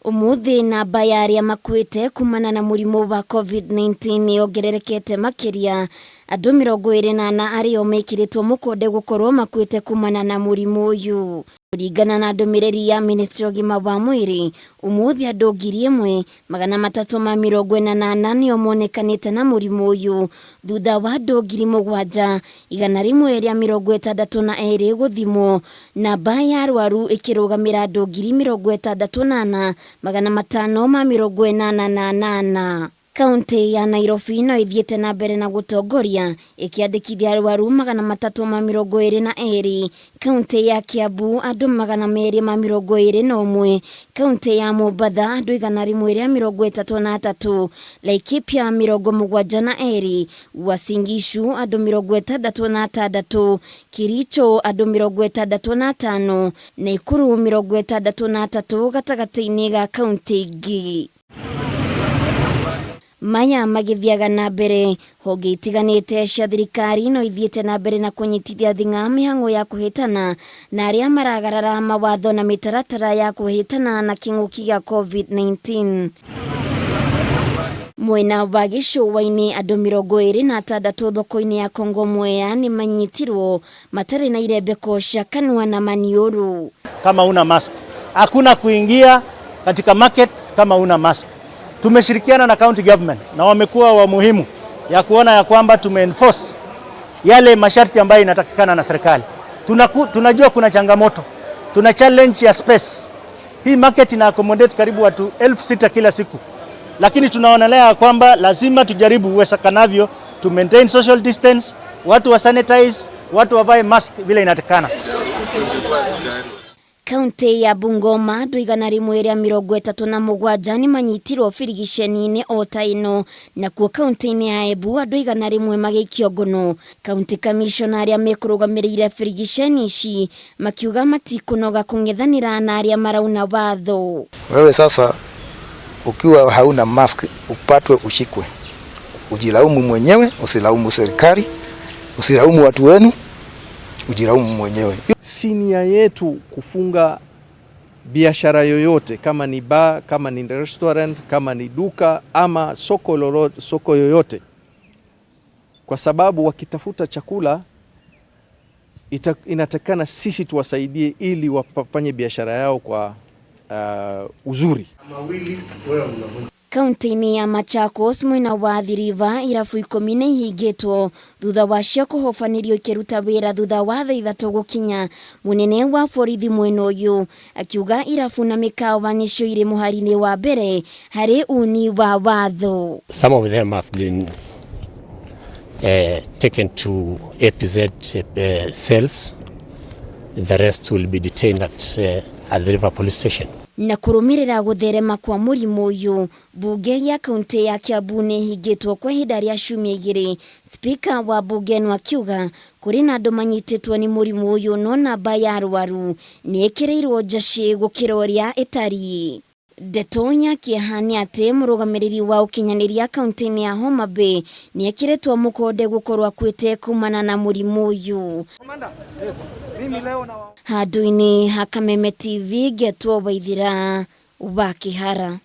Umuthi namba ya aria makuite kumana na murimu wa COVID-19 yongererekete makiria. Andu 24 ario mekiritwo mukonde gukorwo makuite kumana na murimu uyu. Kuringana na ndumiriri ya Ministry of Gima wa Mwiri, umuthi andu 1,348 nio monekanite na murimu uyu thutha wa andu 7,162 guthimwo. Namba ya arwaru ikirugamira andu 68,588. Kaunti ya Nairobi no ithiete na mbere na gutongoria ikiandikithia arwaru 322. Kaunti ya Kiambu andu 221. Kaunti ya Mombasa andu 133. Laikipia 72. Uasin Gishu andu 66. Kericho andu 65. Nakuru 63 gatagati-ini ga kaunti ingi. Maya magithiaga na mbere, honge itiganite cia thirikari no ithiete na mbere na kunyitithia thinga mihango ya kuhitana na aria maragarara mawatho na mitaratara ya kuhitana na king'uki gia COVID-19. Mwena wa gicuwa-ini andu 26 thoko-ini ya Kongo Mwea ni manyitirwo matari na irembeko cia kanua na maniuru. Kama una mask, hakuna kuingia katika market kama una mask. Tumeshirikiana na county government na wamekuwa wa muhimu ya kuona ya kwamba tumeenforce yale masharti ambayo inatakikana na serikali. Tunajua kuna changamoto, tuna challenge ya space. Hii market ina accommodate karibu watu 6,000 kila siku, lakini tunaonelea kwamba lazima tujaribu uwezekanavyo to maintain social distance, watu wa sanitize, watu wavae mask vile inatakikana. Kaunti ya Bungoma andu 137 ni manyitirwo firigiceni-ini otaino, na kuo kaunti-ini ya Embu andu 100 magikio ngono. Kaunti commissioner aria mekurugamirire firigiceni ici makiuga matikunoga kung'ethanira na aria marauna watho. Wewe sasa ukiwa hauna mask upatwe ushikwe, ujilaumu mwenyewe, usilaumu serikali, usilaumu watu wenu, ujilaumu mwenyewe. Si nia yetu kufunga biashara yoyote, kama ni bar, kama ni restaurant, kama ni duka ama soko yoyote, kwa sababu wakitafuta chakula inatakana sisi tuwasaidie ili wafanye biashara yao kwa uzuri. Kaunti-ini ya Machakos mwena wa Athi River irabu 10 ni ihingitwo thutha wacio kuhofanirio ikiruta wira thutha wa thaa 3 gukinya. Munene wa borithi mwena uyu akiuga irabu na mikawa nicio iri muhari-ini wa mbere hari uni wa watho. Some of them have been taken to APZ cells. The rest will be detained at the River Police Station. Na kurumirira gutherema kwa murimu uyu, bunge ya kaunti ya Kiambu ni hingitwo kwa ihinda ria ciumia 2. Spika wa bunge no akiuga kuri na andu manyititwo ni murimu uyu no namba ya arwaru ni ikirirwo njaci gukira uria itari. Detonya Kiahani ati murugamiriri wa ukinyaniria kaunti-ini ya Homa Bay ni ekiretwo mukonde gukorwa kwite kumana na murimu uyu. Handu-ini ha Kameme TV Getwo Waithira wa Kihara.